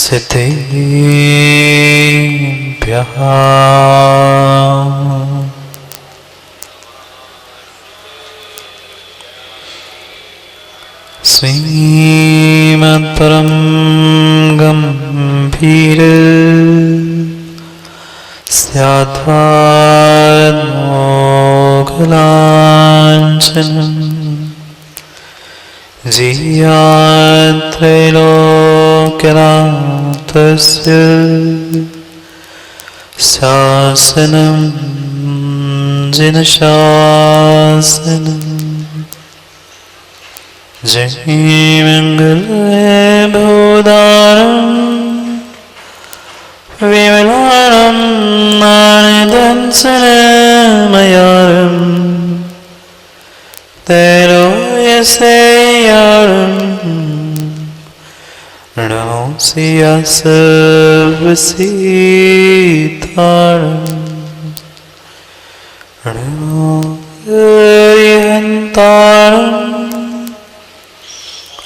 सिद्धेभ्यः श्रीमत्परं गम्भीर स्याद्वान्मोघलाञ्छनं जियात्रैलोक्यनाथस्य शासनं जिनशासनं जयमङ्गले भूदानं विमलानं आनन्दसनमयारं तैलोक्यसेयारं नमोऽस्या सर्वसीतारं नमो हरिहन्तारं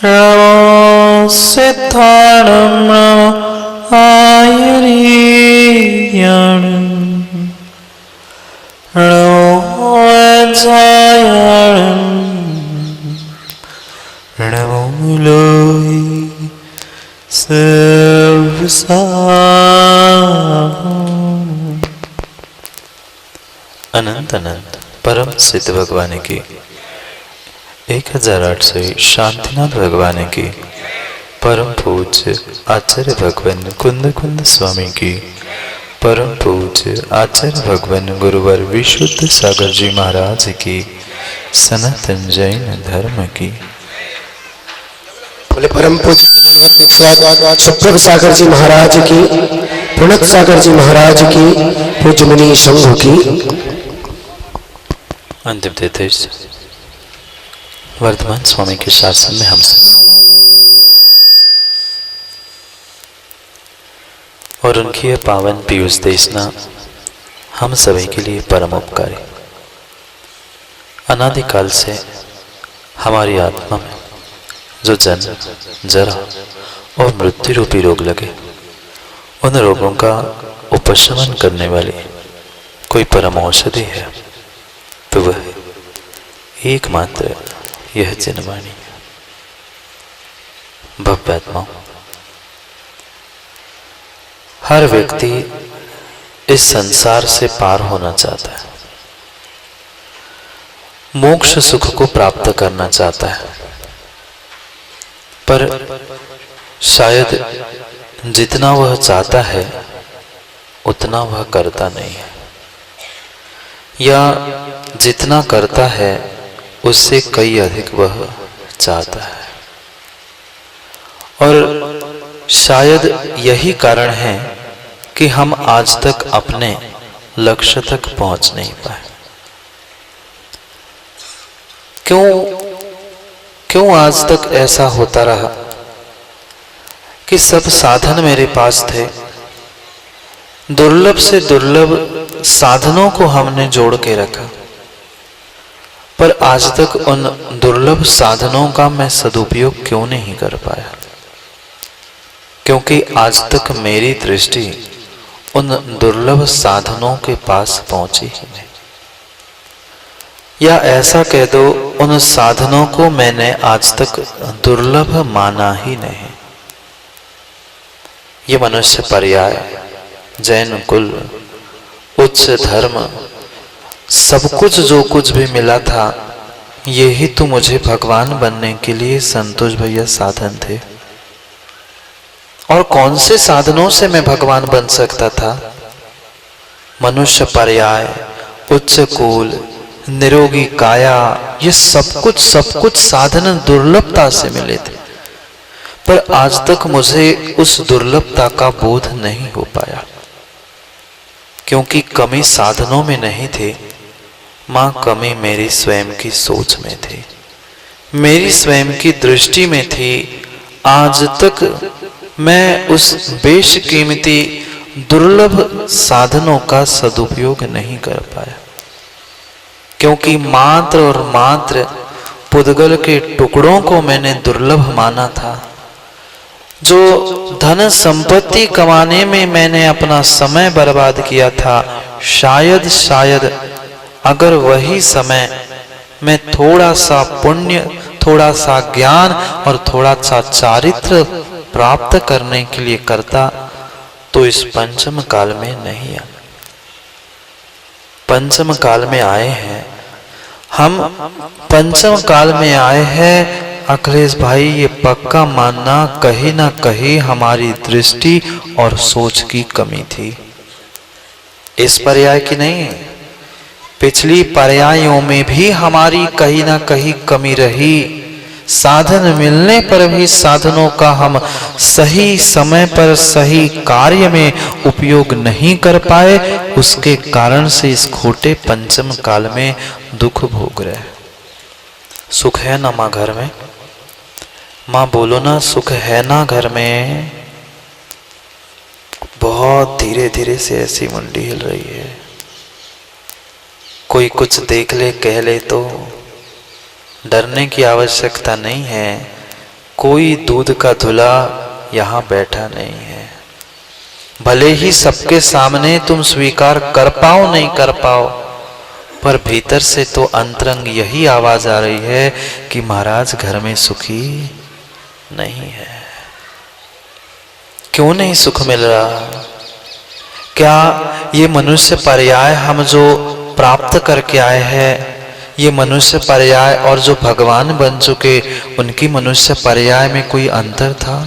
नमो सिद्धारं नमो आयरीयाणं नमो अजायाणं नमो लोहि सर्वसाम्। अनंत अनंत परम सिद्ध भगवान की 1800 शांतिनाथ भगवान की परम पूज्य आचार्य भगवान कुंद कुंद स्वामी की परम पूज्य आचार्य भगवान गुरुवर विशुद्ध सागर जी महाराज की सनातन जैन धर्म की बोले परम पूज्य सुप्रभ सागर जी महाराज की, प्रणत सागर जी महाराज की, पूज्य मुनि शंभु की। अंतिम निर्देश वर्धमान स्वामी के शासन में हम और उनकी यह पावन पीयूष देशना हम सभी के लिए परम उपकारी। अनादिकाल से हमारी आत्मा में जो जन्म, जरा और मृत्यु रूपी रोग लगे, उन रोगों का उपशमन करने वाली कोई परम औषधि है तो वह एकमात्र यह जिनवाणी। भव्यात्मा, हर व्यक्ति इस संसार से पार होना चाहता है, मोक्ष सुख को प्राप्त करना चाहता है, पर शायद जितना वह चाहता है उतना वह करता नहीं है, या जितना करता है उससे कई अधिक वह चाहता है। और शायद यही कारण है कि हम आज तक अपने लक्ष्य तक पहुंच नहीं पाए। क्यों आज तक ऐसा होता रहा कि सब साधन मेरे पास थे, दुर्लभ से दुर्लभ साधनों को हमने जोड़ के रखा, पर आज तक उन दुर्लभ साधनों का मैं सदुपयोग क्यों नहीं कर पाया? क्योंकि आज तक मेरी दृष्टि उन दुर्लभ साधनों के पास पहुंची ही नहीं, या ऐसा कह दो उन साधनों को मैंने आज तक दुर्लभ माना ही नहीं। ये मनुष्य पर्याय, जैन कुल, उच्च धर्म, सब कुछ जो कुछ भी मिला था, यही तो मुझे भगवान बनने के लिए संतोष भैया साधन थे। और कौन से साधनों से मैं भगवान बन सकता था? मनुष्य पर्याय, उच्च कुल, निरोगी काया, ये सब कुछ साधन दुर्लभता से मिले थे, पर आज तक मुझे उस दुर्लभता का बोध नहीं हो पाया, क्योंकि कमी साधनों में नहीं थी, मां कमी मेरी स्वयं की सोच में थी, मेरी स्वयं की दृष्टि में थी। आज तक मैं उस बेशकीमती दुर्लभ साधनों का सदुपयोग नहीं कर पाया, क्योंकि मात्र और मात्र पुद्गल के टुकड़ों को मैंने दुर्लभ माना था, जो धन संपत्ति कमाने में मैंने अपना समय बर्बाद किया था, शायद अगर वही समय मैं थोड़ा सा पुण्य, थोड़ा सा ज्ञान और थोड़ा सा चारित्र प्राप्त करने के लिए करता तो इस पंचम काल में नहीं आया। पंचम काल में आए हैं हम, पंचम काल में आए हैं अखिलेश भाई, ये पक्का मानना कहीं ना कहीं हमारी दृष्टि और सोच की कमी थी। इस पर्याय की नहीं, पिछली पर्यायों में भी हमारी कहीं ना कहीं कमी रही। साधन मिलने पर भी साधनों का हम सही समय पर सही कार्य में उपयोग नहीं कर पाए, उसके कारण से इस खोटे पंचम काल में दुख भोग रहे। सुख है ना माँ घर में? माँ बोलो ना, सुख है ना घर में? बहुत धीरे धीरे से ऐसी मुंडी हिल रही है। कोई कुछ देख ले कह ले तो डरने की आवश्यकता नहीं है। कोई दूध का धुला यहाँ बैठा नहीं है। भले ही सबके सामने तुम स्वीकार कर पाओ नहीं कर पाओ, पर भीतर से तो अंतरंग यही आवाज आ रही है कि महाराज घर में सुखी नहीं है। क्यों नहीं सुख मिल रहा? क्या ये मनुष्य पर्याय हम जो प्राप्त करके आए हैं, ये मनुष्य पर्याय और जो भगवान बन चुके उनकी मनुष्य पर्याय में कोई अंतर था?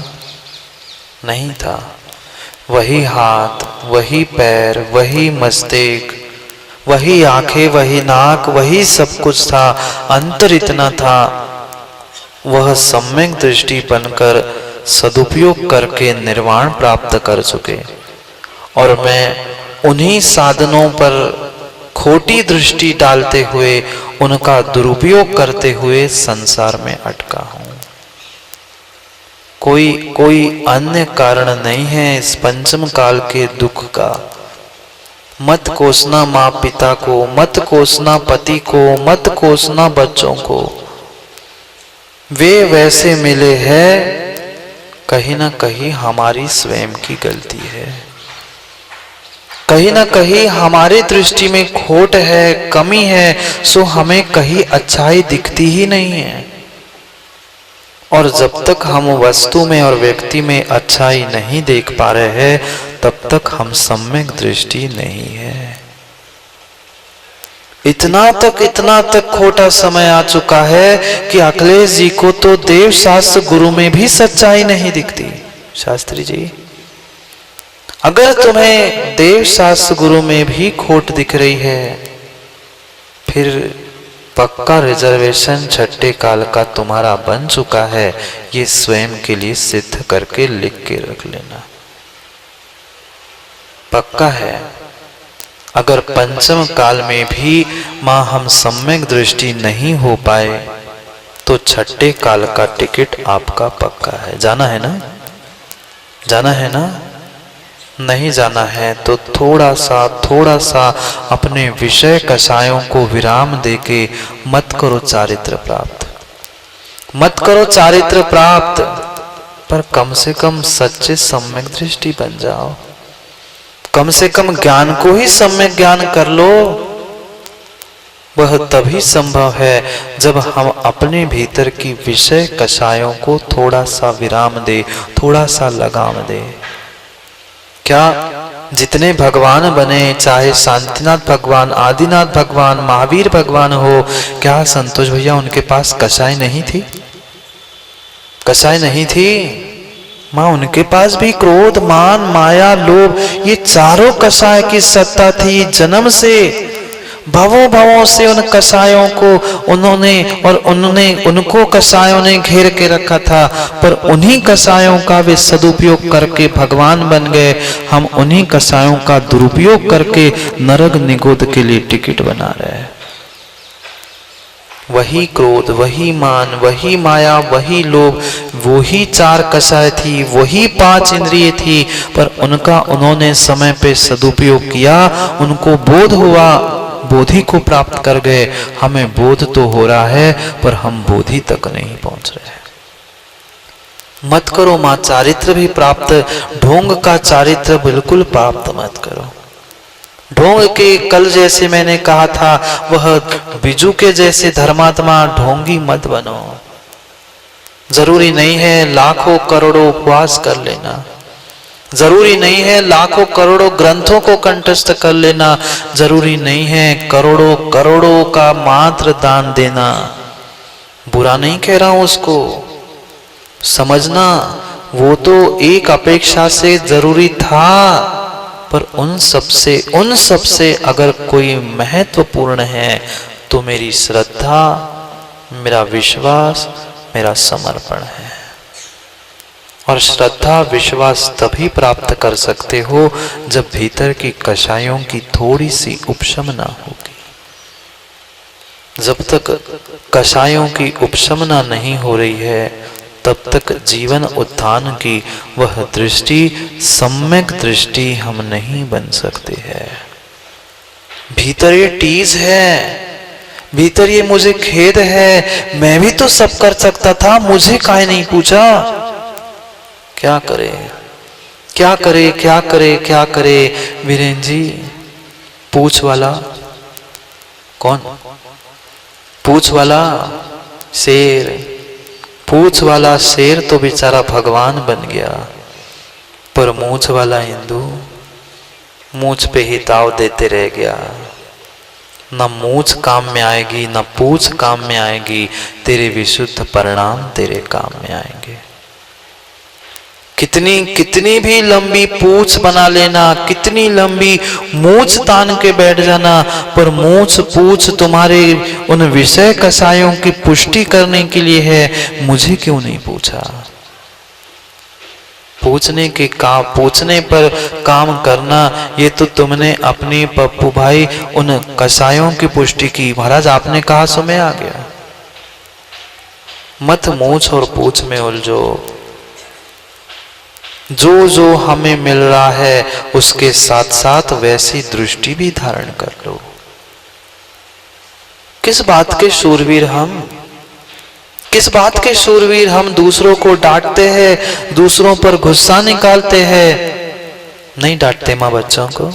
नहीं था। वही हाथ, वही पैर, वही मस्तक, वही आंखें, वही नाक, वही सब कुछ था। अंतर इतना था, वह सम्यक दृष्टि बनकर सदुपयोग करके निर्वाण प्राप्त कर चुके, और मैं उन्हीं साधनों पर खोटी दृष्टि डालते हुए उनका दुरुपयोग करते हुए संसार में अटका हूं। कोई अन्य कारण नहीं है इस पंचम काल के दुख का। मत कोसना माँ पिता को, मत कोसना पति को, मत कोसना बच्चों को। वे वैसे मिले हैं, कहीं ना कहीं हमारी स्वयं की गलती है। कहीं ना कहीं हमारी दृष्टि में खोट है, कमी है, सो हमें कहीं अच्छाई दिखती ही नहीं है। और जब तक हम वस्तु में और व्यक्ति में अच्छाई नहीं देख पा रहे हैं, तब तक हम सम्यक दृष्टि नहीं है। इतना तक खोटा समय आ चुका है कि अखिलेश जी को तो देव शास्त्र गुरु में भी सच्चाई नहीं दिखती। शास्त्री जी, अगर तुम्हें देव शास्त्र गुरु में भी खोट दिख रही है, फिर पक्का रिजर्वेशन छठे काल का तुम्हारा बन चुका है। ये स्वयं के लिए सिद्ध करके लिख के रख लेना, पक्का है। अगर पंचम काल में भी मां हम सम्यक दृष्टि नहीं हो पाए, तो छठे काल का टिकट आपका पक्का है। जाना है ना? जाना है ना? नहीं जाना है तो थोड़ा सा अपने विषय कषायों को विराम देके मत करो चारित्र प्राप्त, मत करो चारित्र प्राप्त, पर कम से कम सच्चे सम्यक दृष्टि बन जाओ। कम से कम ज्ञान को ही सम्यक ज्ञान कर लो। वह तभी संभव है जब हम अपने भीतर की विषय कषायों को थोड़ा सा विराम दे, थोड़ा सा लगाम दे। क्या जितने भगवान बने, चाहे शांतिनाथ भगवान, आदिनाथ भगवान, महावीर भगवान हो, क्या संतोष भैया उनके पास कषाय नहीं थी? कषाय नहीं थी? मां उनके पास भी क्रोध, मान, माया, लोभ, ये चारों कषाय की सत्ता थी। जन्म से भवों से उन कषायों को उनको कषायों ने घेर के रखा था, पर उन्हीं कषायों का वे सदुपयोग करके भगवान बन गए। हम उन्हीं कषायों का दुरुपयोग करके नरक निगोद के लिए टिकट बना रहे हैं। वही क्रोध, वही मान, वही माया, वही लोभ, वही चार कषाय थी, वही 5 इंद्रिय थी, पर उनका उन्होंने समय पे सदुपयोग किया। उनको बोध हुआ, बोधि को प्राप्त कर गए। हमें बोध तो हो रहा है, पर हम बोधि तक नहीं पहुंच रहे। मत करो मां, चारित्र भी प्राप्त, ढोंग का चारित्र बिल्कुल प्राप्त मत करो। ढोंग के कल जैसे मैंने कहा था, वह बिजू के जैसे धर्मात्मा ढोंगी मत बनो। जरूरी नहीं है लाखों करोड़ों उपवास कर लेना, जरूरी नहीं है लाखों करोड़ों ग्रंथों को कंठस्थ कर लेना, जरूरी नहीं है करोड़ों करोड़ों का मात्र दान देना। बुरा नहीं कह रहा हूं उसको, समझना वो तो एक अपेक्षा से जरूरी था, पर उन सबसे अगर कोई महत्वपूर्ण है तो मेरी श्रद्धा, मेरा विश्वास, मेरा समर्पण है। और श्रद्धा विश्वास तभी प्राप्त कर सकते हो जब भीतर की कषायों की थोड़ी सी उपशमना होगी। जब तक कषायों की उपशमना नहीं हो रही है, तब तक जीवन उत्थान की वह दृष्टि, सम्यक दृष्टि हम नहीं बन सकते हैं। भीतर ये टीज है, भीतर ये मुझे खेद है, मैं भी तो सब कर सकता था, मुझे काहे नहीं पूछा। क्या करे क्या करे क्या करे क्या करे वीरेन जी। पूछ वाला कौन? पूछ वाला शेर। पूछ वाला शेर तो बेचारा भगवान बन गया, पर मूछ वाला हिंदू मूछ पे ही ताव देते रह गया। न मूछ काम में आएगी, न पूछ काम में आएगी, तेरे विशुद्ध परिणाम तेरे काम में आएंगे। कितनी भी लंबी पूछ बना लेना, कितनी लंबी मूछ तान के बैठ जाना, पर मूछ पूछ तुम्हारे उन विषय कषायों की पुष्टि करने के लिए है। मुझे क्यों नहीं पूछा? पूछने पर काम करना, ये तो तुमने अपनी पप्पू भाई उन कषायों की पुष्टि की। महाराज आपने कहा सो मैं आ गया। मत मूछ और पूछ में उलझो। जो हमें मिल रहा है उसके साथ साथ वैसी दृष्टि भी धारण कर लो। किस बात के शूरवीर हम, किस बात के शूरवीर हम दूसरों को डांटते हैं, दूसरों पर गुस्सा निकालते हैं। नहीं डांटते माँ बच्चों को,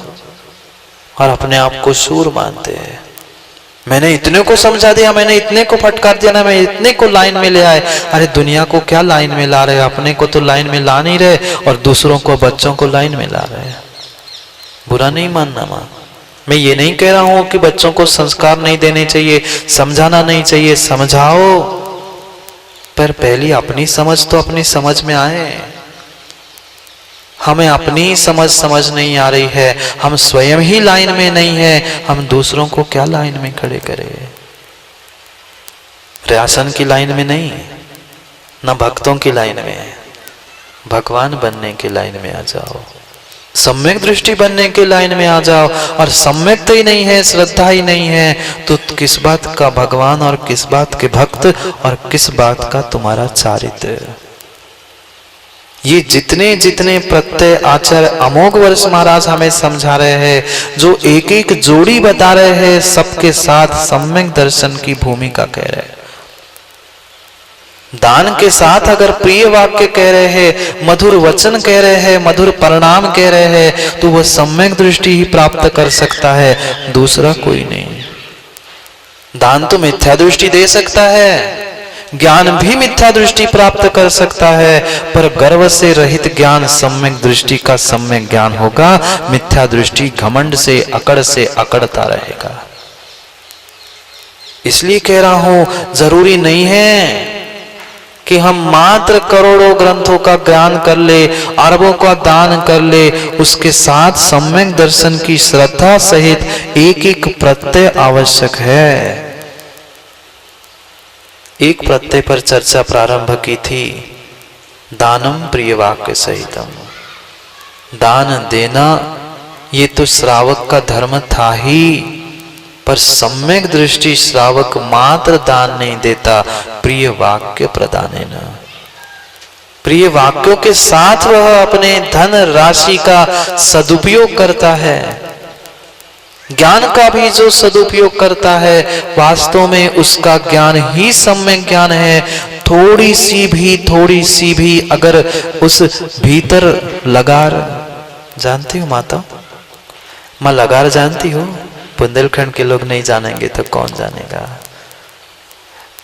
और अपने आप को शूर मानते हैं। मैंने इतने को समझा दिया, मैंने इतने को फटकार दिया ना, मैं इतने को लाइन में ले आए। अरे दुनिया को क्या लाइन में ला रहे, अपने को तो लाइन में ला नहीं रहे और दूसरों को, बच्चों को लाइन में ला रहे हैं। बुरा नहीं मानना मां, मैं ये नहीं कह रहा हूं कि बच्चों को संस्कार नहीं देने चाहिए, समझाना नहीं चाहिए, समझाओ, पर पहली अपनी समझ तो अपनी समझ में आए। हमें अपनी समझ नहीं आ रही है, हम स्वयं ही लाइन में नहीं है, हम दूसरों को क्या लाइन में खड़े करें? रियासन की लाइन में नहीं, न भक्तों की लाइन में, भगवान बनने की लाइन में आ जाओ, सम्यक दृष्टि बनने की लाइन में आ जाओ। और सम्यक ही नहीं है, श्रद्धा ही नहीं है, तो किस बात का भगवान और किस बात के भक्त और किस बात का तुम्हारा चारित्र? ये जितने प्रत्यय आचार्य अमोघ वर्ष महाराज हमें समझा रहे हैं, जो एक एक जोड़ी बता रहे हैं, सबके साथ सम्यक दर्शन की भूमिका कह रहे हैं। दान के साथ अगर प्रिय वाक्य कह रहे हैं, मधुर वचन कह रहे हैं, मधुर परिणाम कह रहे हैं, तो वह सम्यक दृष्टि ही प्राप्त कर सकता है, दूसरा कोई नहीं। दान तो मिथ्या दृष्टि दे सकता है, ज्ञान भी मिथ्या दृष्टि प्राप्त कर सकता है, पर गर्व से रहित ज्ञान सम्यक दृष्टि का सम्यक ज्ञान होगा। मिथ्या दृष्टि घमंड से अकड़ता रहेगा। इसलिए कह रहा हूं, जरूरी नहीं है कि हम मात्र करोड़ों ग्रंथों का ज्ञान कर ले, अरबों का दान कर ले, उसके साथ सम्यक दर्शन की श्रद्धा सहित एक एक प्रत्यय आवश्यक है। एक प्रत्यय पर चर्चा प्रारंभ की थी, दानम प्रिय वाक्य सहितम। दान देना ये तो श्रावक का धर्म था ही, पर सम्यक दृष्टि श्रावक मात्र दान नहीं देता, प्रिय वाक्य प्रदानेन, प्रिय वाक्यों के साथ वह अपने धन राशि का सदुपयोग करता है। ज्ञान का भी जो सदुपयोग करता है वास्तव में उसका ज्ञान ही सम्यक ज्ञान है। थोड़ी सी भी अगर उस भीतर लगार, जानती हो माता, माँ लगार जानती हो? बुंदेलखंड के लोग नहीं जानेंगे तो कौन जानेगा।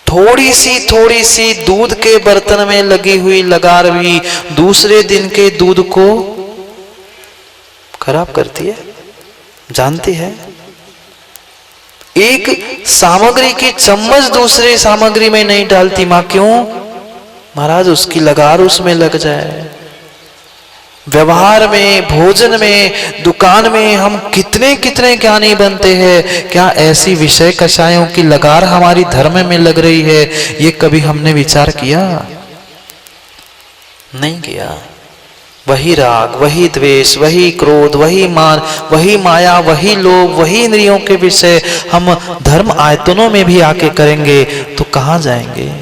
थोड़ी सी दूध के बर्तन में लगी हुई लगार भी दूसरे दिन के दूध को खराब करती है, जानती है? एक सामग्री की चम्मच दूसरे सामग्री में नहीं डालती मां, क्यों? महाराज उसकी लगार उसमें लग जाए। व्यवहार में, भोजन में, दुकान में हम कितने कितने ज्ञानी बनते हैं, क्या ऐसी विषय कषायों की लगार हमारी धर्म में लग रही है? ये कभी हमने विचार किया? नहीं किया। वही राग, वही द्वेष, वही क्रोध, वही मान, वही माया, वही लोभ, वही इंद्रियों के विषय हम धर्म आयतनों में भी आके करेंगे तो कहां जाएंगे?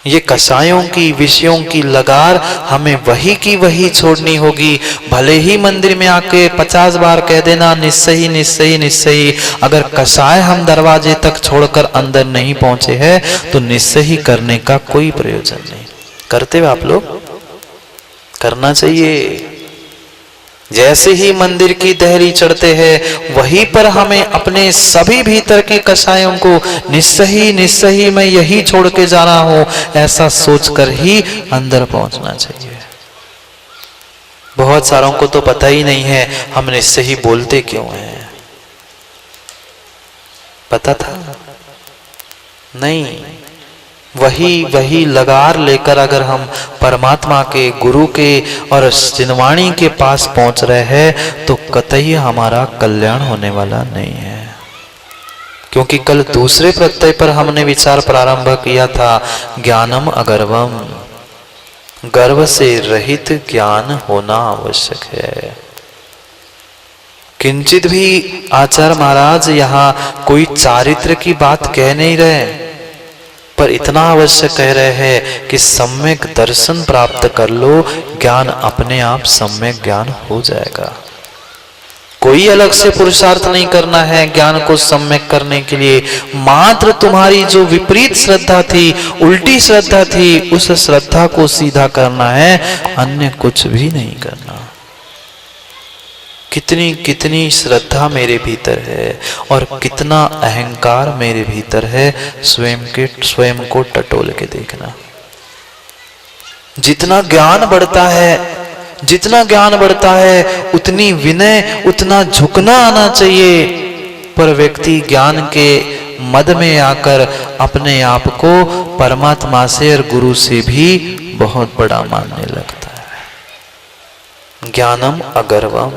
ये कषायों की, विषयों की लगार हमें वही की वही छोड़नी होगी। भले ही मंदिर में आके 50 बार कह देना निस्सही निस्सही निस्सही, अगर कषाय हम दरवाजे तक छोड़कर अंदर नहीं पहुंचे हैं तो निस्सही करने का कोई प्रयोजन नहीं। करते हो आप लोग? करना चाहिए। जैसे ही मंदिर की दहली चढ़ते हैं वहीं पर हमें अपने सभी भीतर के कषायों को निस्सही निस्सही मैं यही छोड़ के जाना हूं, ऐसा सोचकर ही अंदर पहुंचना चाहिए। बहुत सारों को तो पता ही नहीं है हम निस्सही बोलते क्यों हैं। पता था? नहीं। वही लगार लेकर अगर हम परमात्मा के, गुरु के और जिनवाणी के पास पहुंच रहे हैं तो कतई हमारा कल्याण होने वाला नहीं है। क्योंकि कल दूसरे प्रत्यय पर हमने विचार प्रारंभ किया था, ज्ञानम अगर्वम, गर्व से रहित ज्ञान होना आवश्यक है। किंचित भी आचार्य महाराज यहाँ कोई चारित्र की बात कह नहीं रहे, पर इतना अवश्य कह रहे हैं कि सम्यक दर्शन प्राप्त कर लो, ज्ञान अपने आप सम्यक ज्ञान हो जाएगा। कोई अलग से पुरुषार्थ नहीं करना है ज्ञान को सम्यक करने के लिए। मात्र तुम्हारी जो विपरीत श्रद्धा थी, उल्टी श्रद्धा थी, उस श्रद्धा को सीधा करना है, अन्य कुछ भी नहीं करना। कितनी कितनी श्रद्धा मेरे भीतर है और कितना अहंकार मेरे भीतर है, स्वयं को टटोल के देखना। जितना ज्ञान बढ़ता है उतनी विनय, उतना झुकना आना चाहिए। पर व्यक्ति ज्ञान के मद में आकर अपने आप को परमात्मा से और गुरु से भी बहुत बड़ा मानने लगता है। ज्ञानम अगर्वम,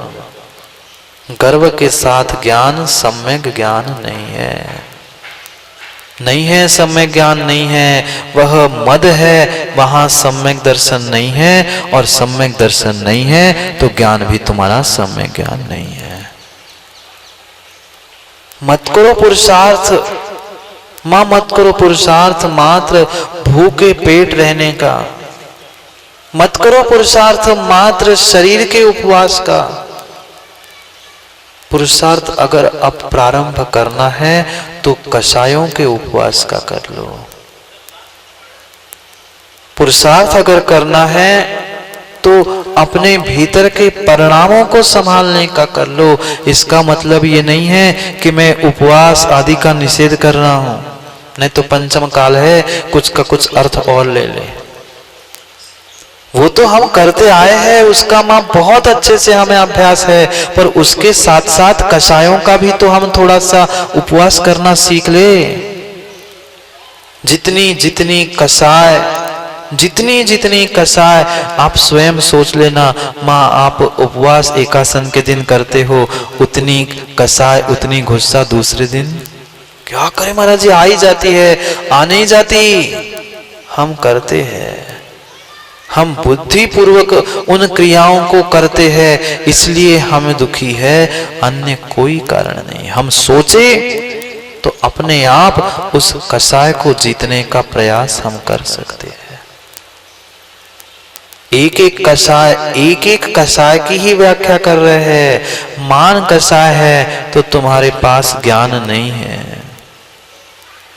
गर्व के साथ ज्ञान सम्यक ज्ञान नहीं है, सम्यक ज्ञान नहीं है। वह मद है, वहां सम्यक दर्शन नहीं है, और सम्यक दर्शन नहीं है तो ज्ञान भी तुम्हारा सम्यक ज्ञान नहीं है। मत करो पुरुषार्थ मां, मत करो पुरुषार्थ मात्र भूखे पेट रहने का, मत करो पुरुषार्थ मात्र शरीर के उपवास का। पुरुषार्थ अगर अब प्रारंभ करना है तो कषायों के उपवास का कर लो। पुरुषार्थ अगर करना है तो अपने भीतर के परिणामों को संभालने का कर लो। इसका मतलब ये नहीं है कि मैं उपवास आदि का निषेध कर रहा हूं, नहीं तो पंचम काल है, कुछ का कुछ अर्थ और ले ले। वो तो हम करते आए हैं, उसका मां बहुत अच्छे से हमें अभ्यास है, पर उसके साथ साथ कषायों का भी तो हम थोड़ा सा उपवास करना सीख ले। जितनी कषाय आप स्वयं सोच लेना मां, आप उपवास एकासन के दिन करते हो, उतनी कषाय उतनी गुस्सा दूसरे दिन क्या करें महाराज जी, आ ही जाती है, आ नहीं जाती। हम करते हैं, हम बुद्धि पूर्वक उन क्रियाओं को करते हैं, इसलिए हमें दुखी है, अन्य कोई कारण नहीं। हम सोचे तो अपने आप उस कषाय को जीतने का प्रयास हम कर सकते हैं। एक एक कषाय की ही व्याख्या कर रहे हैं। मान कषाय है तो तुम्हारे पास ज्ञान नहीं है।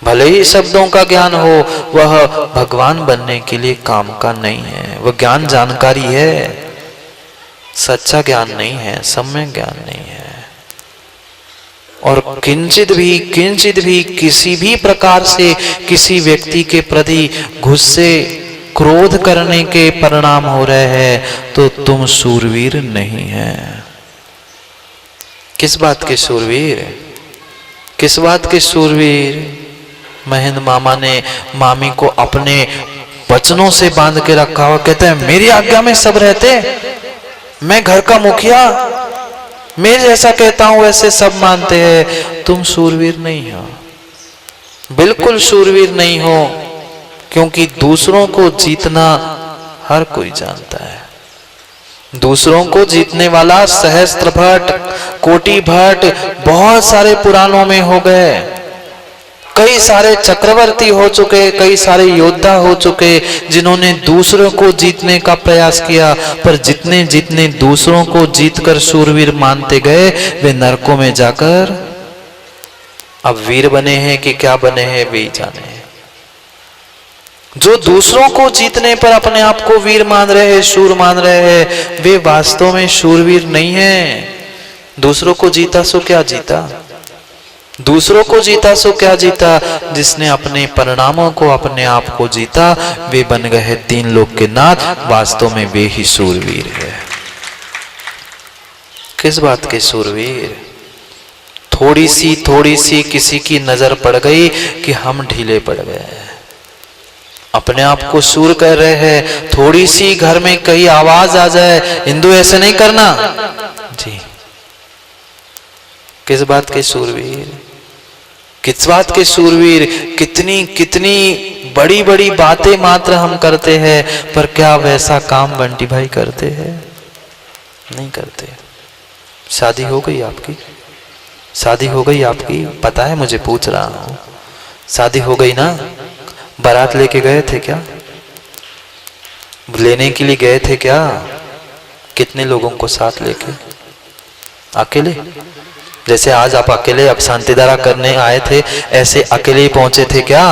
भले ही शब्दों का ज्ञान हो, वह भगवान बनने के लिए काम का नहीं है। वह ज्ञान जानकारी है, सच्चा ज्ञान नहीं है, सम्यक ज्ञान नहीं है। और किंचित भी किसी भी प्रकार से किसी व्यक्ति के प्रति गुस्से क्रोध करने के परिणाम हो रहे हैं तो तुम शूरवीर नहीं है। किस बात के शूरवीर? किस बात के शूरवीर? महेंद्र मामा ने मामी को अपने वचनों से बांध के रखा हुआ। कहते हैं मेरी आज्ञा में सब रहते, मैं घर का मुखिया, मैं जैसा कहता हूं वैसे सब मानते हैं। तुम शूरवीर नहीं हो, बिल्कुल शूरवीर नहीं हो, क्योंकि दूसरों को जीतना हर कोई जानता है। दूसरों को जीतने वाला सहस्त्र भट्ट, कोटि भट्ट बहुत सारे पुराणों में हो गए। कई सारे चक्रवर्ती हो चुके, कई सारे योद्धा हो चुके जिन्होंने दूसरों को जीतने का प्रयास किया, पर जितने जितने दूसरों को जीतकर शूरवीर मानते गए वे नरकों में जाकर अब वीर बने हैं कि क्या बने हैं वे ही जाने। जो दूसरों को जीतने पर अपने आप को वीर मान रहे हैं, शूर मान रहे हैं, वे वास्तव में शूरवीर नहीं है। दूसरों को जीता सो क्या जीता, दूसरों को जीता सो क्या जीता। जिसने अपने परिणामों को, अपने आप को जीता, वे बन गए तीन लोक के नाथ। वास्तव में वे ही शूरवीर है। किस बात के शूरवीर? थोड़ी सी किसी की नजर पड़ गई कि हम ढीले पड़ गए, अपने आप को शूर कह रहे हैं। थोड़ी सी घर में कहीं आवाज आ जाए, हिंदू ऐसे नहीं करना जी। किस बात के शूरवीर? किस बात के शूरवीर? कितनी कितनी बड़ी बड़ी बातें मात्र हम करते हैं, पर क्या वैसा काम बंटी भाई करते हैं? नहीं करते। शादी हो गई आपकी? शादी हो गई आपकी? पता है, मुझे पूछ रहा हूं। शादी हो गई ना? बारात लेके गए थे क्या? लेने के लिए गए थे क्या? कितने लोगों को साथ लेके? अकेले? जैसे आज आप अकेले अब शांतिधारा करने आए थे, ऐसे अकेले ही पहुंचे थे क्या?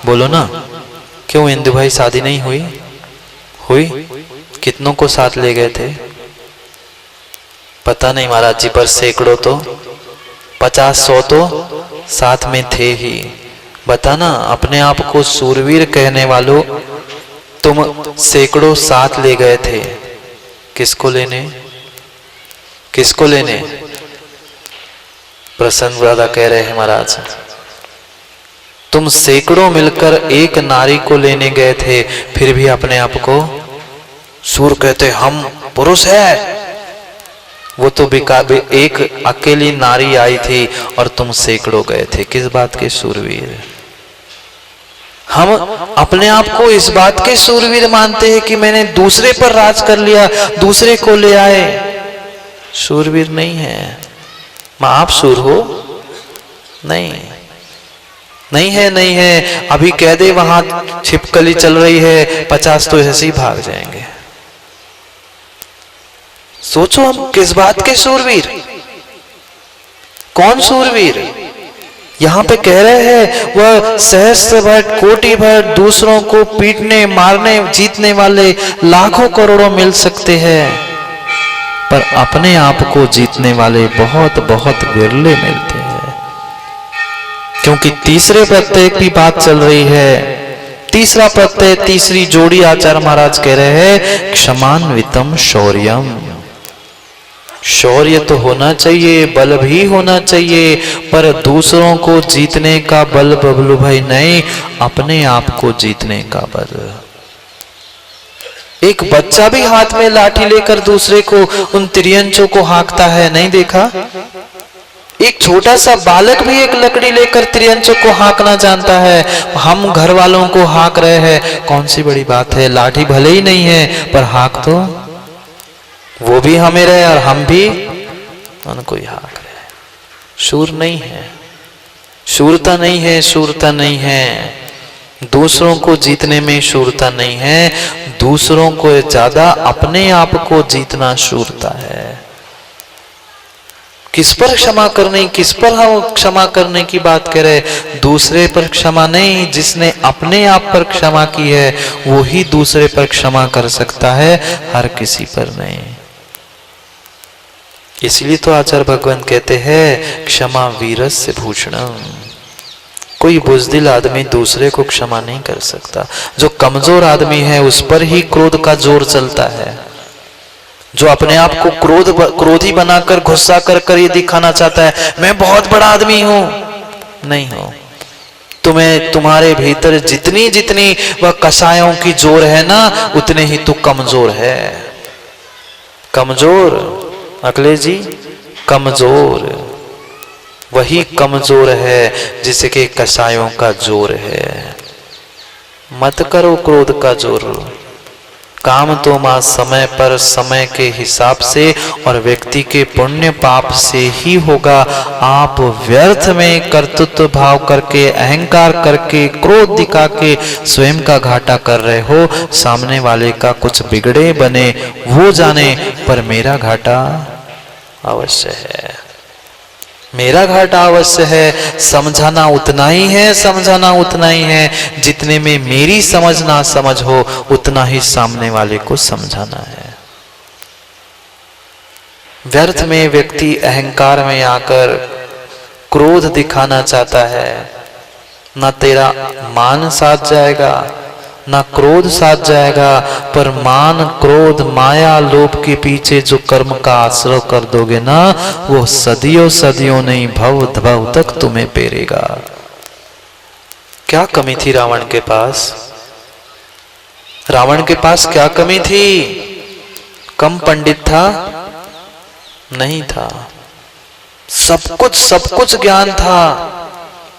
बोलो ना। क्यों इंदु भाई शादी नहीं हुई? हुई? कितनों को साथ ले गए थे? पता नहीं महाराज जी, पर सैकड़ों तो, 50-100 तो साथ में थे ही। बताना, अपने आप को शूरवीर कहने वालों, तुम सैकड़ों साथ ले गए थे। किसको लेने? किसको लेने? प्रसन्न दादा कह रहे हैं महाराज, तुम सैकड़ों मिलकर एक नारी को लेने गए थे, फिर भी अपने आप को शूर कहते। हम पुरुष है। वो तो एक अकेली नारी आई थी और तुम सैकड़ों गए थे। किस बात के शूरवीर? हम अपने आप को इस बात के शूरवीर मानते हैं कि मैंने दूसरे पर राज कर लिया, दूसरे को ले आए। शूरवीर नहीं है। मां आप शूर हो? नहीं, नहीं है, नहीं है। अभी कह दे वहां छिपकली चल रही है, 50 तो ऐसे ही भाग जाएंगे। सोचो हम किस बात के शूरवीर? कौन शूरवीर? यहां पे कह रहे हैं वह सहस्त्र भट्ट, कोटि भट्ट, दूसरों को पीटने, मारने, जीतने वाले लाखों करोड़ों मिल सकते हैं, पर अपने आप को जीतने वाले बहुत बहुत विरले मिलते हैं। क्योंकि तीसरे प्रत्यय की बात चल रही है। तीसरा प्रत्यय, तीसरी जोड़ी आचार्य महाराज कह रहे हैं क्षमान्वितम शौर्यम। शौर्य तो होना चाहिए, बल भी होना चाहिए, पर दूसरों को जीतने का बल बबलू भाई नहीं, अपने आप को जीतने का बल। एक बच्चा भी हाथ में लाठी लेकर दूसरे को, उन त्रियंचों को हाँकता है, नहीं देखा? एक छोटा सा बालक भी एक लकड़ी लेकर त्रियंचों को हाँकना जानता है। हम घर वालों को हाँक रहे हैं, कौन सी बड़ी बात है? लाठी भले ही नहीं है, पर हाँक तो वो भी हमें रहे और हम भी उनको ही हाँक रहे। शूर नहीं है, शूरता नहीं है, शूरता नहीं है। दूसरों को जीतने में शूरता नहीं है, दूसरों को ज्यादा अपने आप को जीतना शूरता है। किस पर क्षमा करने, किस पर हम क्षमा करने की बात कर रहे? दूसरे पर क्षमा नहीं, जिसने अपने आप पर क्षमा की है वो ही दूसरे पर क्षमा कर सकता है, हर किसी पर नहीं। इसलिए तो आचार्य भगवान कहते हैं क्षमा वीरस्य भूषणम। कोई बुजदिल आदमी दूसरे को क्षमा नहीं कर सकता। जो कमजोर आदमी है उस पर ही क्रोध का जोर चलता है। जो अपने आप को क्रोधी बनाकर गुस्सा कर ये दिखाना चाहता है मैं बहुत बड़ा आदमी हूं, नहीं हो। तुम्हें तुम्हारे भीतर जितनी जितनी वह कसायों की जोर है ना, उतने ही तू कमजोर है। कमजोर अखिलेश जी, कमजोर वही कमजोर है जिसके कसायों का जोर है। मत करो क्रोध का जोर। काम तो मां समय पर समय के हिसाब से और व्यक्ति के पुण्य पाप से ही होगा। आप व्यर्थ में कर्तृत्व भाव करके, अहंकार करके, क्रोध दिखा के स्वयं का घाटा कर रहे हो। सामने वाले का कुछ बिगड़े बने वो जाने, पर मेरा घाटा अवश्य है, मेरा घाटा अवश्य है। समझाना उतना ही है, समझाना उतना ही है जितने में मेरी समझ ना समझ हो, उतना ही सामने वाले को समझाना है। व्यर्थ में व्यक्ति अहंकार में आकर क्रोध दिखाना चाहता है, ना तेरा मान साथ जाएगा ना क्रोध साथ जाएगा, पर मान, क्रोध, माया, लोभ के पीछे जो कर्म का आश्रय कर दोगे ना, वो सदियों सदियों नहीं भव भव तक तुम्हें पेरेगा। क्या कमी थी रावण के पास? रावण के पास क्या कमी थी? कम पंडित था? नहीं था। सब कुछ ज्ञान था,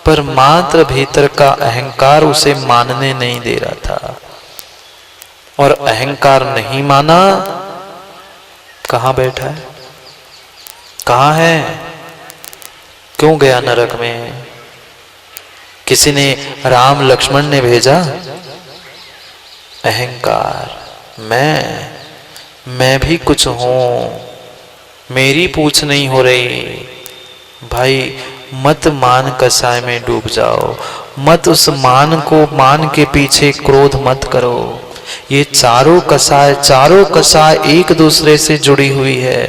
पर मात्र भीतर का अहंकार उसे मानने नहीं दे रहा था। और अहंकार नहीं माना, कहां बैठा है, कहां है, क्यों गया नरक में? किसी ने, राम लक्ष्मण ने भेजा? अहंकार, मैं भी कुछ हूं, मेरी पूछ नहीं हो रही। भाई मत मान कसाय में डूब जाओ, मत उस मान के पीछे क्रोध मत करो। ये चारों कसाय एक दूसरे से जुड़ी हुई है।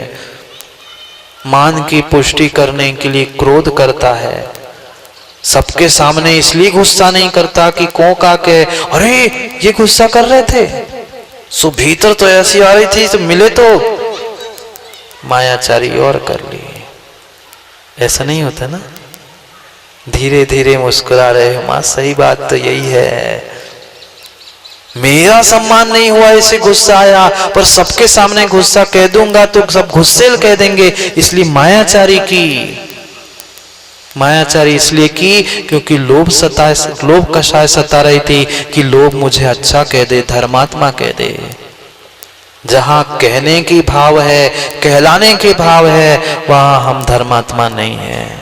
मान की पुष्टि करने के लिए क्रोध करता है, सबके सामने इसलिए गुस्सा नहीं करता कि कोका के अरे ये गुस्सा कर रहे थे, सो भीतर तो ऐसी आ रही थी, तो मिले तो मायाचारी और कर ली। ऐसा नहीं होता ना। धीरे धीरे मुस्कुरा रहे हो, मां सही बात तो यही है, मेरा सम्मान नहीं हुआ इसे गुस्सा आया, पर सबके सामने गुस्सा कह दूंगा तो सब गुस्सेल कह देंगे, इसलिए मायाचारी की। मायाचारी इसलिए की क्योंकि लोभ कषाय सता रही थी कि लोभ मुझे अच्छा कह दे, धर्मात्मा कह दे। जहां कहने की भाव है, कहलाने के भाव है, वहां हम धर्मात्मा नहीं है।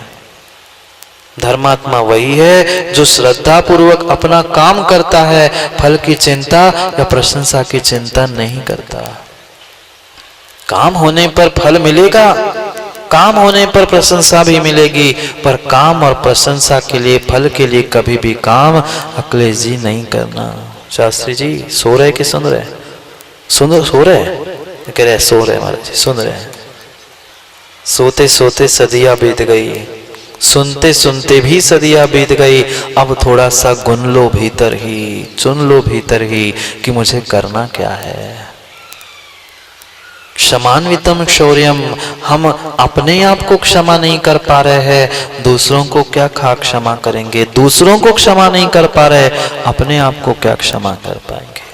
धर्मात्मा वही है जो श्रद्धा पूर्वक अपना काम करता है, फल की चिंता या प्रशंसा की चिंता नहीं करता। काम होने पर फल मिलेगा, काम होने पर प्रशंसा भी मिलेगी, पर काम और प्रशंसा के लिए, फल के लिए कभी भी काम अखिलेश जी नहीं करना। शास्त्री जी सो रहे कि सुन रहे? सो रहे कह रहे, सो रहे महाराज जी, सुन रहे। सोते सोते सदियां बीत गई, सुनते सुनते भी सदियां बीत गई। अब थोड़ा सा गुन लो भीतर ही, चुन लो भीतर ही कि मुझे करना क्या है। क्षमान्वितम शौर्यम, हम अपने आप को क्षमा नहीं कर पा रहे हैं, दूसरों को क्या क्षमा करेंगे? दूसरों को क्षमा नहीं कर पा रहे, अपने आप को क्या क्षमा कर पाएंगे?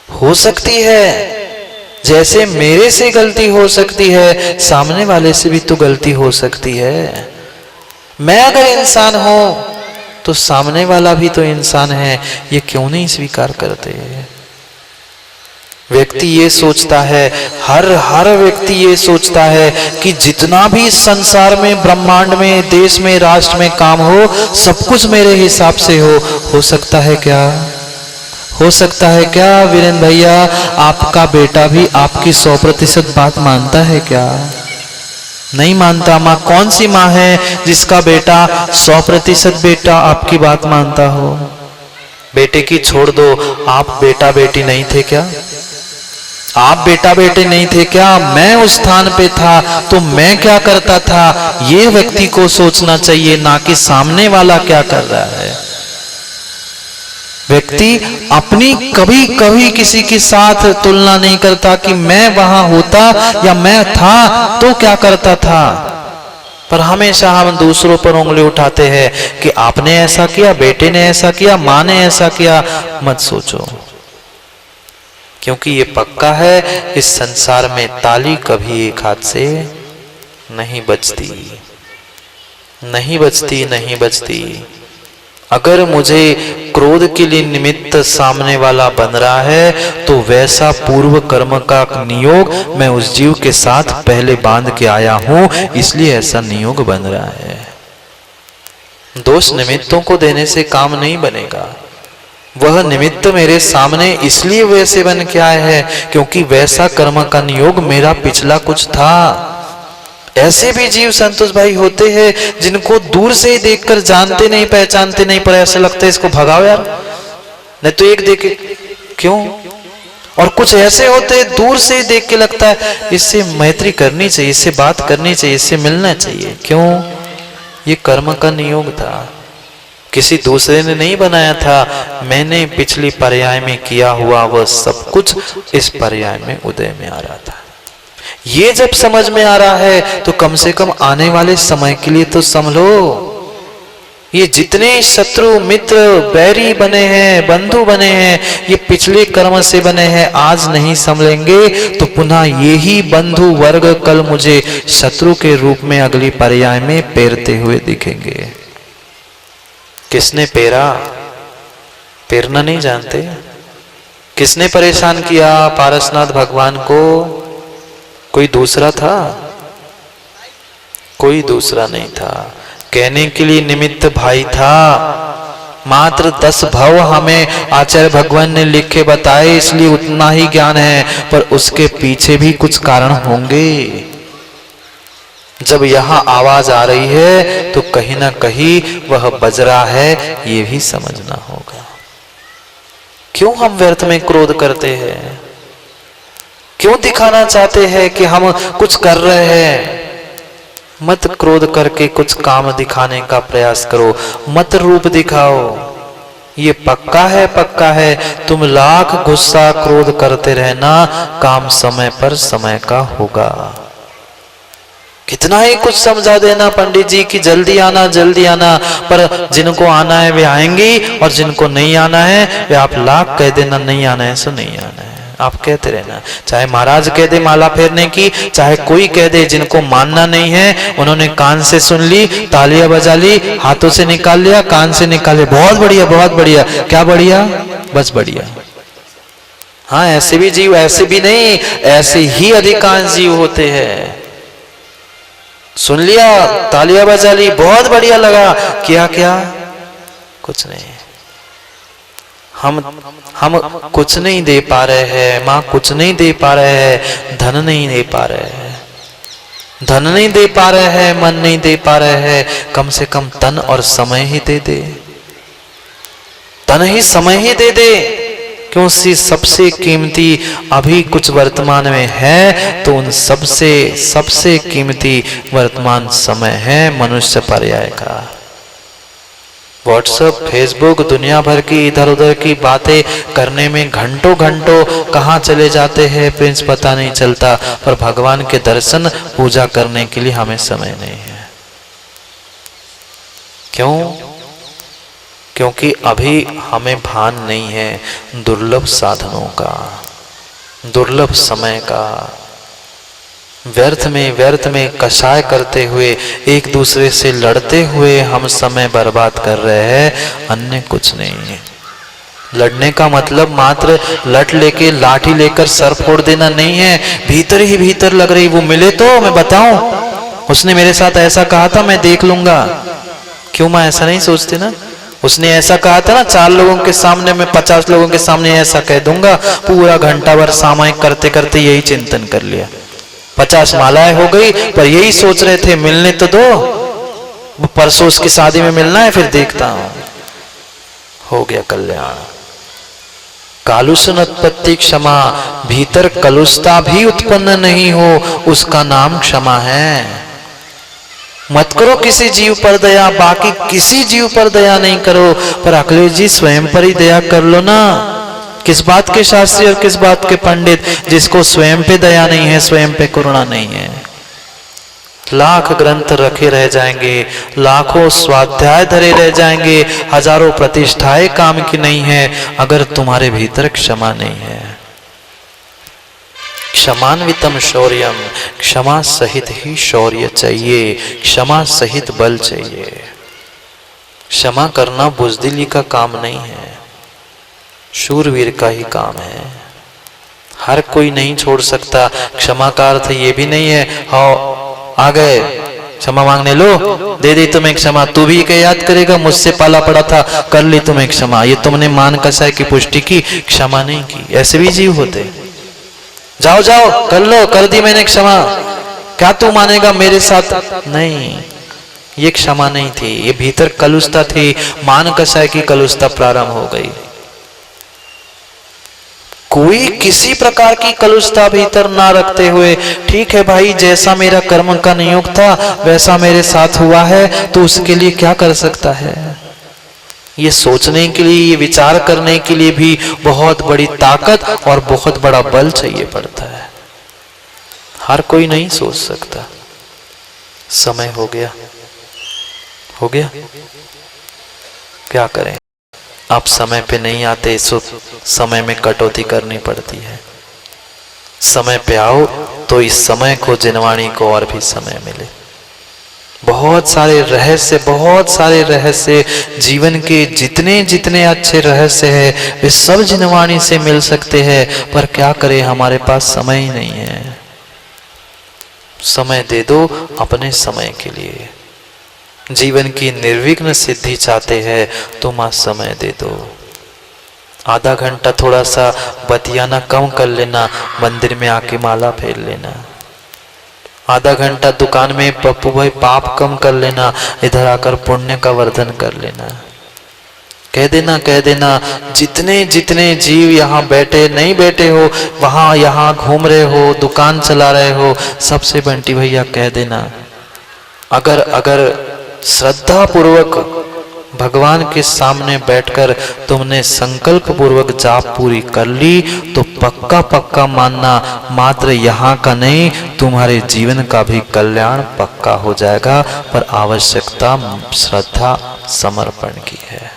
हो सकती है जैसे मेरे से गलती हो सकती है, सामने वाले से भी तो गलती हो सकती है। मैं अगर इंसान हूं तो सामने वाला भी तो इंसान है, ये क्यों नहीं स्वीकार करते? व्यक्ति ये सोचता है, हर व्यक्ति ये सोचता है कि जितना भी संसार में, ब्रह्मांड में, देश में, राष्ट्र में काम हो, सब कुछ मेरे हिसाब से हो सकता है क्या? हो सकता है क्या वीरेंद्र भैया? आपका बेटा भी आपकी 100% बात मानता है क्या? नहीं मानता। माँ कौन सी माँ है जिसका बेटा 100% बेटा आपकी बात मानता हो? बेटे की छोड़ दो, आप बेटा बेटी नहीं थे क्या? आप बेटा बेटे नहीं थे क्या? मैं उस स्थान पे था तो मैं क्या करता था, ये व्यक्ति को सोचना चाहिए, ना कि सामने वाला क्या कर रहा है। व्यक्ति अपनी कभी कभी किसी के साथ तुलना नहीं करता कि मैं वहां होता या मैं था तो क्या करता था, पर हमेशा हम दूसरों पर उंगली उठाते हैं कि आपने ऐसा किया, बेटे ने ऐसा किया, माँ ने ऐसा किया। मत सोचो, क्योंकि ये पक्का है, इस संसार में ताली कभी एक हाथ से नहीं बजती, नहीं बजती, नहीं बजती। अगर मुझे क्रोध के लिए निमित्त सामने वाला बन रहा है तो वैसा पूर्व कर्म का नियोग मैं उस जीव के साथ पहले बांध के आया हूं, इसलिए ऐसा नियोग बन रहा है। दोष निमित्तों को देने से काम नहीं बनेगा। वह निमित्त मेरे सामने इसलिए वैसे बन के आए हैं क्योंकि वैसा कर्म का नियोग मेरा पिछला कुछ था। ऐसे भी जीव संतोष भाई होते हैं जिनको दूर से ही देखकर जानते नहीं, पहचानते नहीं, पर ऐसा लगता है इसको भगाओ यार, नहीं तो एक देखे क्यों। और कुछ ऐसे होते हैं दूर से ही देख के लगता है इससे मैत्री करनी चाहिए, इससे बात करनी चाहिए, इससे मिलना चाहिए। क्यों? ये कर्म का नियोग था, किसी दूसरे ने नहीं बनाया था। मैंने पिछली पर्याय में किया हुआ वह सब कुछ इस पर्याय में उदय में आ रहा था। ये जब समझ में आ रहा है तो कम से कम आने वाले समय के लिए तो संभलो। ये जितने शत्रु, मित्र, बैरी बने हैं, बंधु बने हैं, ये पिछले कर्म से बने हैं। आज नहीं संभलेंगे तो पुनः यही बंधु वर्ग कल मुझे शत्रु के रूप में अगली पर्याय में पेरते हुए दिखेंगे। किसने पेरा? पेरना नहीं जानते। किसने परेशान किया पारसनाथ भगवान को? कोई दूसरा था? कोई दूसरा नहीं था। कहने के लिए निमित्त भाई था। मात्र 10 भव हमें आचार्य भगवान ने लिख के बताए, इसलिए उतना ही ज्ञान है, पर उसके पीछे भी कुछ कारण होंगे। जब यहां आवाज आ रही है तो कहीं ना कहीं वह बज रहा है, ये भी समझना होगा। क्यों हम व्यर्थ में क्रोध करते हैं? क्यों दिखाना चाहते हैं कि हम कुछ कर रहे हैं? मत क्रोध करके कुछ काम दिखाने का प्रयास करो, मत रूप दिखाओ। ये पक्का है, पक्का है, तुम लाख गुस्सा क्रोध करते रहना, काम समय पर समय का होगा। कितना ही कुछ समझा देना पंडित जी की जल्दी आना, जल्दी आना, पर जिनको आना है वे आएंगी और जिनको नहीं आना है वे आप लाख कह देना नहीं आना है सो नहीं आना है। आप कहते रहना, चाहे महाराज कह दे माला फेरने की, चाहे कोई कह दे, जिनको मानना नहीं है उन्होंने कान से सुन ली, तालियां बजा ली, हाथों से निकाल लिया, कान से निकाले, बहुत बढ़िया, बहुत बढ़िया। क्या बढ़िया? बस बढ़िया। हाँ, ऐसे भी जीव, ऐसे भी नहीं, ऐसे ही अधिकांश जीव होते हैं। सुन लिया, तालियां बजा ली, बहुत बढ़िया लगा, क्या क्या? कुछ नहीं। हम कुछ नहीं दे पा रहे हैं, माँ कुछ नहीं दे पा रहे हैं, धन नहीं दे पा रहे हैं, धन नहीं दे पा रहे हैं, मन नहीं दे पा रहे हैं, कम से कम तन और समय ही दे दे, तन ही समय ही दे दे। क्यों? सबसे कीमती अभी कुछ वर्तमान में है तो उन सबसे कीमती वर्तमान समय है मनुष्य पर्याय का। व्हाट्सएप, फेसबुक, दुनिया भर की इधर उधर की बातें करने में घंटों घंटों कहाँ चले जाते हैं प्रिंस पता नहीं चलता, पर भगवान के दर्शन, पूजा करने के लिए हमें समय नहीं है। क्यों? क्योंकि अभी हमें भान नहीं है दुर्लभ साधनों का, दुर्लभ समय का। व्यर्थ में कषाय करते हुए, एक दूसरे से लड़ते हुए हम समय बर्बाद कर रहे हैं, अन्य कुछ नहीं है। लड़ने का मतलब मात्र लठ लेके लाठी लेकर सर फोड़ देना नहीं है, भीतर ही भीतर लग रही। वो मिले तो मैं बताऊं, उसने मेरे साथ ऐसा कहा था, मैं देख लूंगा। क्यों मैं ऐसा नहीं सोचती ना? उसने ऐसा कहा था ना, 4 लोगों के सामने, मैं 50 लोगों के सामने ऐसा कह दूंगा। पूरा घंटा भर सामयिक करते करते यही चिंतन कर लिया। 50 मालाएं हो गई, पर यही सोच रहे थे मिलने तो दो, परसों उसकी शादी में मिलना है, फिर देखता हूं। हो गया कल्याण। कालुषन उत्पत्ति क्षमा, भीतर कलुषता भी उत्पन्न नहीं हो, उसका नाम क्षमा है। मत करो किसी जीव पर दया, बाकी किसी जीव पर दया नहीं करो, पर अखिलेश जी स्वयं पर ही दया कर लो ना। किस बात के शास्त्री और किस बात के पंडित, जिसको स्वयं पे दया नहीं है, स्वयं पे करुणा नहीं है। लाख ग्रंथ रखे रह जाएंगे, लाखों स्वाध्याय धरे रह जाएंगे, हजारों प्रतिष्ठाएं काम की नहीं है, अगर तुम्हारे भीतर क्षमा नहीं है। क्षमान्वितम शौर्यम, क्षमा सहित ही शौर्य चाहिए, क्षमा सहित बल चाहिए। क्षमा करना बुजदिली का काम नहीं है, शूरवीर का ही काम है। हर कोई नहीं छोड़ सकता। क्षमा का अर्थ ये भी नहीं है हाँ आ गए क्षमा मांगने, लो दे दी तुम्हें क्षमा, तू भी क्या याद करेगा, मुझसे पाला पड़ा था, कर ली तुम्हें क्षमा, ये तुमने मान कसाय की पुष्टि की, क्षमा नहीं की। ऐसे भी जीव होते, जाओ जाओ कर लो, कर दी मैंने क्षमा, क्या तू मानेगा मेरे साथ, नहीं, ये क्षमा नहीं थी, ये भीतर कलुषता थी, मान कसाय की कलुषता प्रारंभ हो गई। कोई किसी प्रकार की कलुषता भीतर ना रखते हुए, ठीक है भाई जैसा मेरा कर्म का नियोग था वैसा मेरे साथ हुआ है, तो उसके लिए क्या कर सकता है। ये सोचने के लिए, ये विचार करने के लिए भी बहुत बड़ी ताकत और बहुत बड़ा बल चाहिए पड़ता है। हर कोई नहीं सोच सकता। समय हो गया, हो गया, क्या करें। आप समय पे नहीं आते, सो समय में कटौती करनी पड़ती है। समय पे आओ तो इस समय को जिनवाणी को और भी समय मिले। बहुत सारे रहस्य, जीवन के जितने जितने अच्छे रहस्य है वे सब जिनवाणी से मिल सकते हैं, पर क्या करें हमारे पास समय ही नहीं है। समय दे दो अपने समय के लिए। जीवन की निर्विघ्न सिद्धि चाहते हैं तो मां समय दे दो। आधा घंटा थोड़ा सा बतियाना कम कर लेना, मंदिर में आके माला फेर लेना। आधा घंटा दुकान में पप्पू भाई पाप कम कर लेना, इधर आकर पुण्य का वर्धन कर लेना। कह देना जितने जितने जीव यहाँ बैठे नहीं बैठे हो, वहां यहाँ घूम रहे हो, दुकान चला रहे हो, सबसे बंटी भैया कह देना, अगर श्रद्धा पूर्वक भगवान के सामने बैठकर तुमने संकल्प पूर्वक जाप पूरी कर ली तो पक्का पक्का मानना, मात्र यहाँ का नहीं तुम्हारे जीवन का भी कल्याण पक्का हो जाएगा। पर आवश्यकता श्रद्धा समर्पण की है।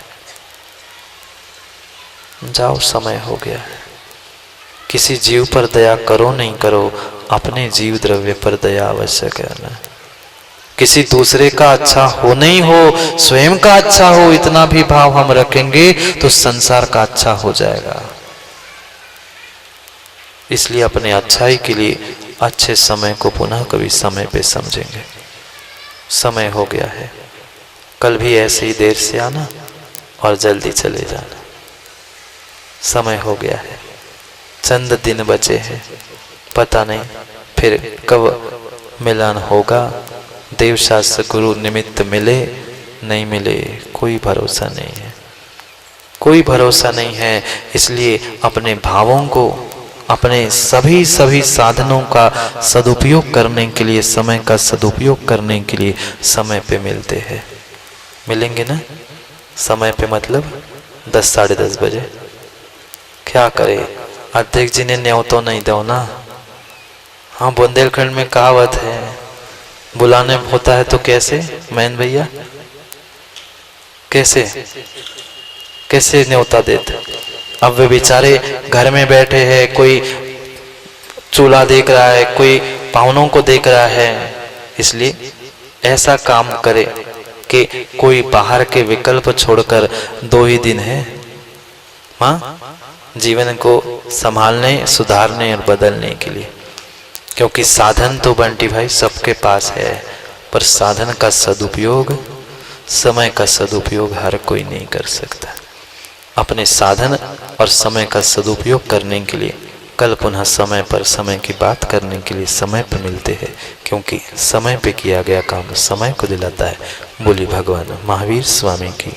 जाओ समय हो गया है। किसी जीव पर दया करो नहीं करो, अपने जीव द्रव्य पर दया अवश्य करना। किसी दूसरे का अच्छा हो नहीं हो, स्वयं का अच्छा हो, इतना भी भाव हम रखेंगे तो संसार का अच्छा हो जाएगा। इसलिए अपने अच्छाई के लिए अच्छे समय को पुनः कभी समय पे समझेंगे। समय हो गया है, कल भी ऐसे ही देर से आना और जल्दी चले जाना। समय हो गया है, चंद दिन बचे हैं, पता नहीं फिर कब मिलन होगा। देव शास्त्र गुरु निमित्त मिले नहीं मिले कोई भरोसा नहीं है, कोई भरोसा नहीं है। इसलिए अपने भावों को, अपने सभी साधनों का सदुपयोग करने के लिए, समय का सदुपयोग करने के लिए समय पे मिलते हैं। मिलेंगे ना समय पे, मतलब 10 साढ़े 10 बजे। क्या करे, अध्यक्ष जी ने न्योतो नहीं दो ना। हाँ, बुंदेलखंड में कहावत है, बुलाने होता है तो कैसे, मैन भैया कैसे न्योता देते। अब वे बेचारे घर में बैठे हैं, कोई चूल्हा देख रहा है, कोई पाहुनों को देख रहा है। इसलिए ऐसा काम करे कि कोई बाहर के विकल्प छोड़कर 2 ही दिन है, हाँ, जीवन को संभालने, सुधारने और बदलने के लिए। क्योंकि साधन तो बंटी भाई सबके पास है, पर साधन का सदुपयोग, समय का सदुपयोग हर कोई नहीं कर सकता। अपने साधन और समय का सदुपयोग करने के लिए कल पुनः समय पर समय की बात करने के लिए समय पर मिलते हैं, क्योंकि समय पे किया गया काम समय को दिलाता है। बोली भगवान महावीर स्वामी की